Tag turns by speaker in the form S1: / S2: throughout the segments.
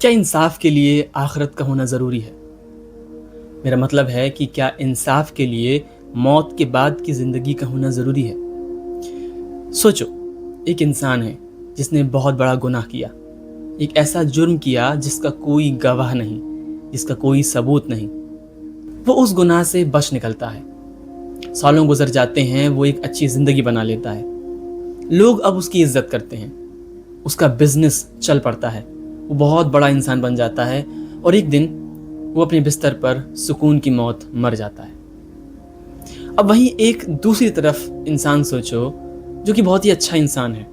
S1: क्या इंसाफ के लिए आखिरत का होना ज़रूरी है? मेरा मतलब है कि क्या इंसाफ के लिए मौत के बाद की ज़िंदगी का होना ज़रूरी है? सोचो, एक इंसान है जिसने बहुत बड़ा गुनाह किया, एक ऐसा जुर्म किया जिसका कोई गवाह नहीं, जिसका कोई सबूत नहीं। वो उस गुनाह से बच निकलता है, सालों गुजर जाते हैं, वो एक अच्छी ज़िंदगी बना लेता है। लोग अब उसकी इज्जत करते हैं, उसका बिजनेस चल पड़ता है, वो बहुत बड़ा इंसान बन जाता है और एक दिन वो अपने बिस्तर पर सुकून की मौत मर जाता है। अब वहीं एक दूसरी तरफ इंसान सोचो जो कि बहुत ही अच्छा इंसान है,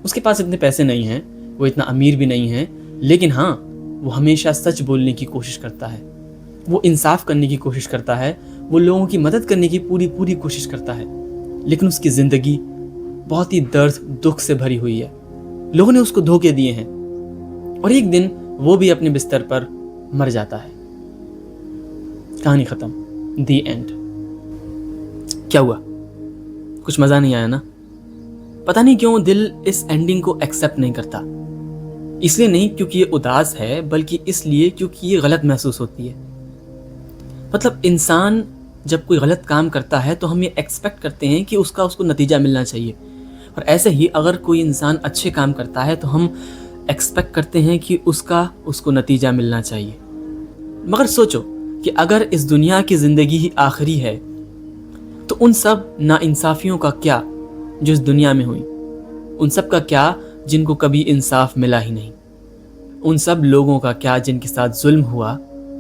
S1: उसके पास इतने पैसे नहीं हैं, वो इतना अमीर भी नहीं है, लेकिन हाँ, वो हमेशा सच बोलने की कोशिश करता है, वो इंसाफ करने की कोशिश करता है, वो लोगों की मदद करने की पूरी कोशिश करता है। लेकिन उसकी ज़िंदगी बहुत ही दर्द दुख से भरी हुई है, लोगों ने उसको धोखे दिए हैं और एक दिन वो भी अपने बिस्तर पर मर जाता है। कहानी खत्म, दी एंड। क्या हुआ? कुछ मज़ा नहीं आया ना? पता नहीं क्यों दिल इस एंडिंग को एक्सेप्ट नहीं करता। इसलिए नहीं क्योंकि ये उदास है, बल्कि इसलिए क्योंकि ये गलत महसूस होती है। मतलब इंसान जब कोई गलत काम करता है तो हम ये एक्सपेक्ट करते हैं कि उसको नतीजा मिलना चाहिए, और ऐसे ही अगर कोई इंसान अच्छे काम करता है तो हम एक्सपेक्ट करते हैं कि उसको नतीजा मिलना चाहिए। मगर सोचो कि अगर इस दुनिया की ज़िंदगी ही आखिरी है तो उन सब नाइंसाफ़ियों का क्या जो इस दुनिया में हुई, उन सब का क्या जिनको कभी इंसाफ मिला ही नहीं, उन सब लोगों का क्या जिनके साथ जुल्म हुआ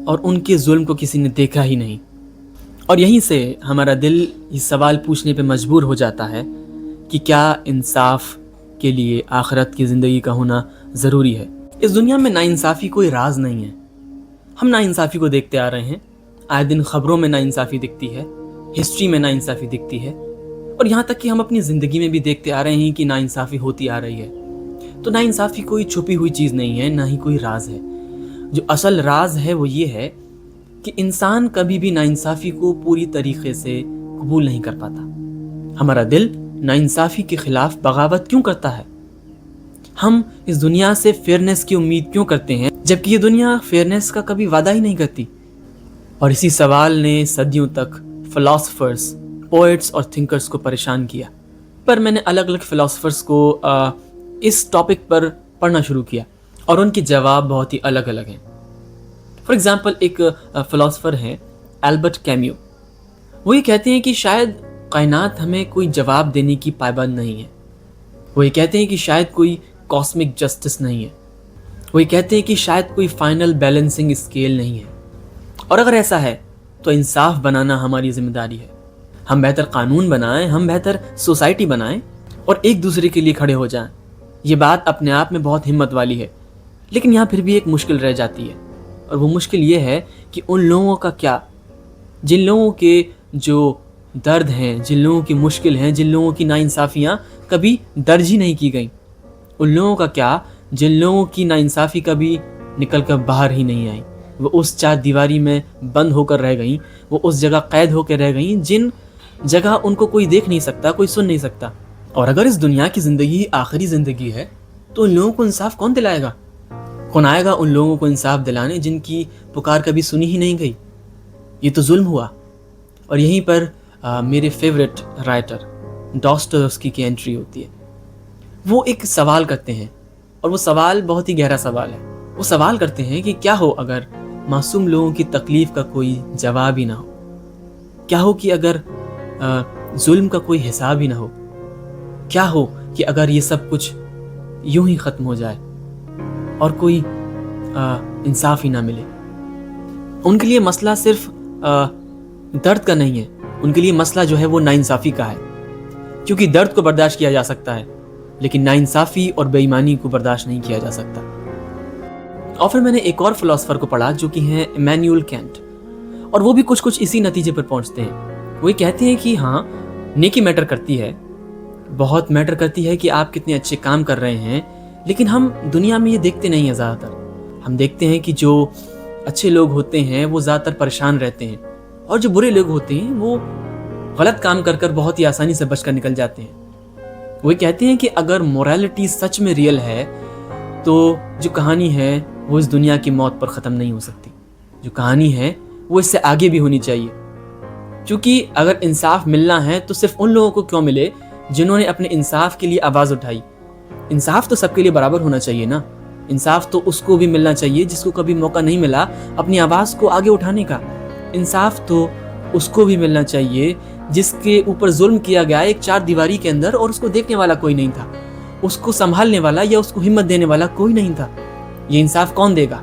S1: और उनके जुल्म को किसी ने देखा ही नहीं। और यहीं से हमारा दिल ये सवाल पूछने पे मजबूर हो जाता है कि क्या इंसाफ के लिए आखिरत की ज़िंदगी का होना ज़रूरी है। इस दुनिया में नाइंसाफ़ी कोई राज नहीं है, हम नाइंसाफ़ी को देखते आ रहे हैं। आए दिन खबरों में नाइंसाफ़ी दिखती है, हिस्ट्री में नाइंसाफ़ी दिखती है, और यहाँ तक कि हम अपनी ज़िंदगी में भी देखते आ रहे हैं कि नाइंसाफ़ी होती आ रही है। तो नाइंसाफ़ी कोई छुपी हुई चीज़ नहीं है, ना ही कोई राज है। जो असल राज है वो ये है कि इंसान कभी भी नाइंसाफ़ी को पूरी तरीके से कबूल नहीं कर पाता। हमारा दिल नाइंसाफ़ी के ख़िलाफ़ बगावत क्यों करता है? हम इस दुनिया से फेयरनेस की उम्मीद क्यों करते हैं जबकि ये दुनिया फेयरनेस का कभी वादा ही नहीं करती? और इसी सवाल ने सदियों तक फ़िलासफ़र्स, पोएट्स और थिंकर्स को परेशान किया। पर मैंने अलग अलग फ़िलासफ़र्स को इस टॉपिक पर पढ़ना शुरू किया और उनके जवाब बहुत ही अलग अलग हैं। फॉर एग्ज़ाम्पल एक फ़िलासफ़र हैं एल्बर्ट कैम्यू। वो ये कहते हैं कि शायद कायनात हमें कोई जवाब देने की पाबंद नहीं है। वो ये कहते हैं कि शायद कोई कॉस्मिक जस्टिस नहीं है। वो ये कहते हैं कि शायद कोई फाइनल बैलेंसिंग स्केल नहीं है। और अगर ऐसा है तो इंसाफ बनाना हमारी जिम्मेदारी है। हम बेहतर कानून बनाएं, हम बेहतर सोसाइटी बनाएं और एक दूसरे के लिए खड़े हो जाएं। ये बात अपने आप में बहुत हिम्मत वाली है, लेकिन यहाँ फिर भी एक मुश्किल रह जाती है, और वो मुश्किल ये है कि उन लोगों का क्या, जिन लोगों के जो दर्द हैं, जिन लोगों की मुश्किल हैं, जिन लोगों की नाइंसाफ़ियाँ कभी दर्ज ही नहीं की गई, उन लोगों का क्या जिन लोगों की नाइंसाफ़ी कभी निकल कर बाहर ही नहीं आई। वो उस चार दीवारी में बंद होकर रह गई, वो उस जगह कैद होकर रह गई जिन जगह उनको कोई देख नहीं सकता, कोई सुन नहीं सकता। और अगर इस दुनिया की ज़िंदगी आखिरी ज़िंदगी है तो उन लोगों को इंसाफ कौन दिलाएगा? कौन आएगा उन लोगों को इंसाफ दिलाने जिनकी पुकार कभी सुनी ही नहीं गई? ये तो जुल्म हुआ। और यहीं पर मेरे फेवरेट राइटर डॉस्टोयेव्स्की की एंट्री होती है। वो एक सवाल करते हैं, और वो सवाल बहुत ही गहरा सवाल है। वो सवाल करते हैं कि क्या हो अगर मासूम लोगों की तकलीफ़ का कोई जवाब ही ना हो? क्या हो कि अगर जुल्म का कोई हिसाब ही ना हो? क्या हो कि अगर ये सब कुछ यूं ही ख़त्म हो जाए और कोई इंसाफ ही ना मिले? उनके लिए मसला सिर्फ दर्द का नहीं है, उनके लिए मसला जो है वो नाइंसाफ़ी का है। क्योंकि दर्द को बर्दाश्त किया जा सकता है, लेकिन नाइंसाफ़ी और बेईमानी को बर्दाश्त नहीं किया जा सकता। और फिर मैंने एक और फ़िलासफ़र को पढ़ा जो कि हैं इमैनुअल कैंट, और वो भी कुछ इसी नतीजे पर पहुंचते हैं। वो ये कहते हैं कि हाँ, नेकी मैटर करती है, बहुत मैटर करती है कि आप कितने अच्छे काम कर रहे हैं, लेकिन हम दुनिया में ये देखते नहीं हैं। ज़्यादातर हम देखते हैं कि जो अच्छे लोग होते हैं वो ज़्यादातर परेशान रहते हैं, और जो बुरे लोग होते हैं वो गलत काम कर बहुत ही आसानी से बचकर निकल जाते हैं। वो कहते हैं कि अगर मोरालिटी सच में रियल है तो जो कहानी है وہ اس دنیا کی موت پر ختم نہیں ہو سکتی. جو کہانی ہے وہ اس سے آگے بھی ہونی چاہیے. چونکہ اگر انصاف ملنا ہے تو صرف ان لوگوں کو کیوں ملے جنہوں نے اپنے انصاف کے لیے آواز اٹھائی. انصاف تو سب کے لیے برابر ہونا چاہیے نا. انصاف تو اس کو بھی ملنا چاہیے جس کو کبھی موقع نہیں ملا اپنی آواز کو آگے اٹھانے کا. انصاف تو اس کو بھی ملنا چاہیے جس کے اوپر ظلم کیا گیا ایک چار دیواری کے اندر اور اس کو دیکھنے والا کوئی نہیں تھا, اس کو سنبھالنے والا یا اس کو ہمت دینے والا کوئی نہیں تھا. یہ انصاف کون دے گا؟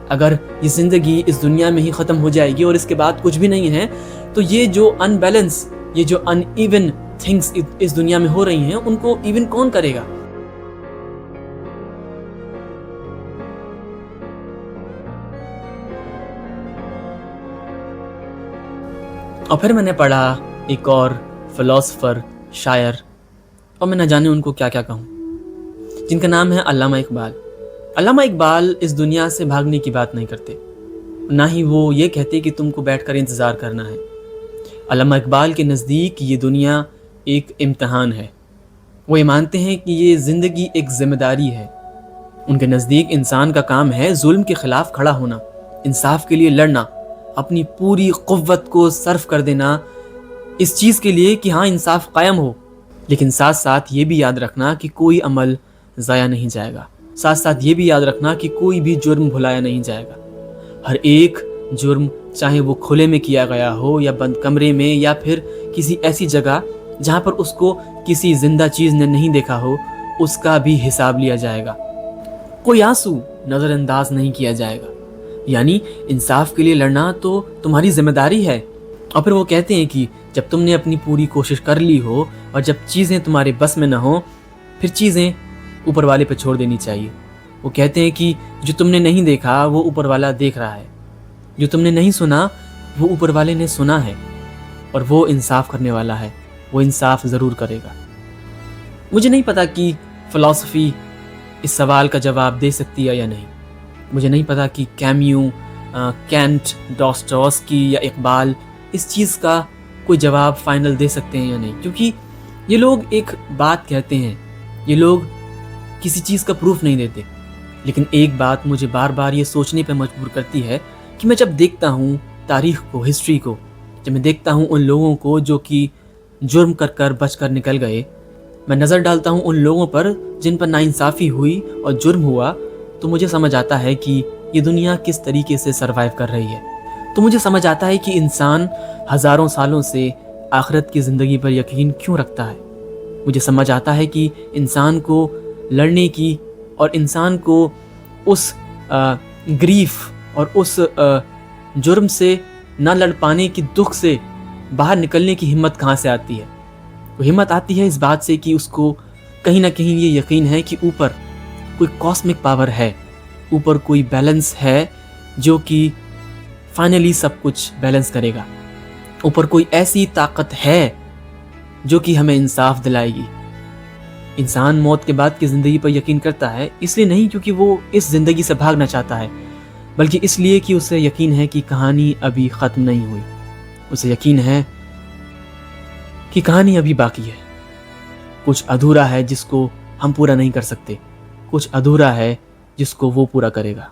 S1: اگر یہ زندگی اس دنیا میں ہی ختم ہو جائے گی اور اس کے بعد کچھ بھی نہیں ہے تو یہ جو ان بیلنس, یہ جو ان ایون تھنگس اس دنیا میں ہو رہی ہیں ان کو ایون کون کرے گا؟ اور پھر میں نے پڑھا ایک اور فلاسفر, شاعر, اور میں نہ جانے ان کو کیا کیا کہوں, جن کا نام ہے علامہ اقبال. علامہ اقبال اس دنیا سے بھاگنے کی بات نہیں کرتے, نہ ہی وہ یہ کہتے کہ تم کو بیٹھ کر انتظار کرنا ہے. علامہ اقبال کے نزدیک یہ دنیا ایک امتحان ہے. وہ یہ مانتے ہیں کہ یہ زندگی ایک ذمہ داری ہے. ان کے نزدیک انسان کا کام ہے ظلم کے خلاف کھڑا ہونا, انصاف کے لیے لڑنا, اپنی پوری قوت کو صرف کر دینا اس چیز کے لیے کہ ہاں انصاف قائم ہو. لیکن ساتھ ساتھ یہ بھی یاد رکھنا کہ کوئی عمل ضائع نہیں جائے گا. ساتھ ساتھ یہ بھی یاد رکھنا کہ کوئی بھی جرم بھلایا نہیں جائے گا. ہر ایک جرم, چاہے وہ کھلے میں کیا گیا ہو یا بند کمرے میں یا پھر کسی ایسی جگہ جہاں پر اس کو کسی زندہ چیز نے نہیں دیکھا ہو, اس کا بھی حساب لیا جائے گا. کوئی آنسو نظر انداز نہیں کیا جائے گا. یعنی انصاف کے لیے لڑنا تو تمہاری ذمہ داری ہے. اور پھر وہ کہتے ہیں کہ جب تم نے اپنی پوری کوشش کر لی ہو اور جب چیزیں تمہارے بس میں نہ ہوں, پھر چیزیں اوپر والے پہ چھوڑ دینی چاہیے. وہ کہتے ہیں کہ جو تم نے نہیں دیکھا وہ اوپر والا دیکھ رہا ہے, جو تم نے نہیں سنا وہ اوپر والے نے سنا ہے, اور وہ انصاف کرنے والا ہے, وہ انصاف ضرور کرے گا. مجھے نہیں پتا کہ فلسفی اس سوال کا جواب دے سکتی ہے یا نہیں. مجھے نہیں پتا کہ کیمیو, کینٹ, ڈاسٹویوسکی یا اقبال اس چیز کا کوئی جواب فائنل دے سکتے ہیں یا نہیں, کیونکہ یہ لوگ ایک بات کہتے ہیں, یہ لوگ کسی چیز کا پروف نہیں دیتے. لیکن ایک بات مجھے بار بار یہ سوچنے پہ مجبور کرتی ہے کہ میں جب دیکھتا ہوں تاریخ کو, ہسٹری کو, جب میں دیکھتا ہوں ان لوگوں کو جو کہ جرم کر بچ کر نکل گئے, میں نظر ڈالتا ہوں ان لوگوں پر جن پر ناانصافی ہوئی اور جرم ہوا, تو مجھے سمجھ آتا ہے کہ یہ دنیا کس طریقے سے سروائیو کر رہی ہے. تو مجھے سمجھ آتا ہے کہ انسان ہزاروں سالوں سے آخرت کی زندگی پر یقین کیوں رکھتا ہے. مجھے سمجھ آتا ہے کہ انسان کو لڑنے کی اور انسان کو اس گریف اور اس جرم سے نہ لڑ پانے کی دکھ سے باہر نکلنے کی ہمت کہاں سے آتی ہے. وہ ہمت آتی ہے اس بات سے کہ اس کو کہیں نہ کہیں یہ یقین ہے کہ اوپر کوئی کاسمک پاور ہے, اوپر کوئی بیلنس ہے جو کہ فائنلی سب کچھ بیلنس کرے گا. اوپر کوئی ایسی طاقت ہے جو کہ ہمیں انصاف دلائے گی. انسان موت کے بعد کی زندگی پر یقین کرتا ہے, اس لیے نہیں کیونکہ وہ اس زندگی سے بھاگنا چاہتا ہے, بلکہ اس لیے کہ اسے یقین ہے کہ کہانی ابھی ختم نہیں ہوئی. اسے یقین ہے کہ کہانی ابھی باقی ہے. کچھ ادھورا ہے جس کو ہم پورا نہیں کر سکتے, کچھ ادھورا ہے جس کو وہ پورا کرے گا.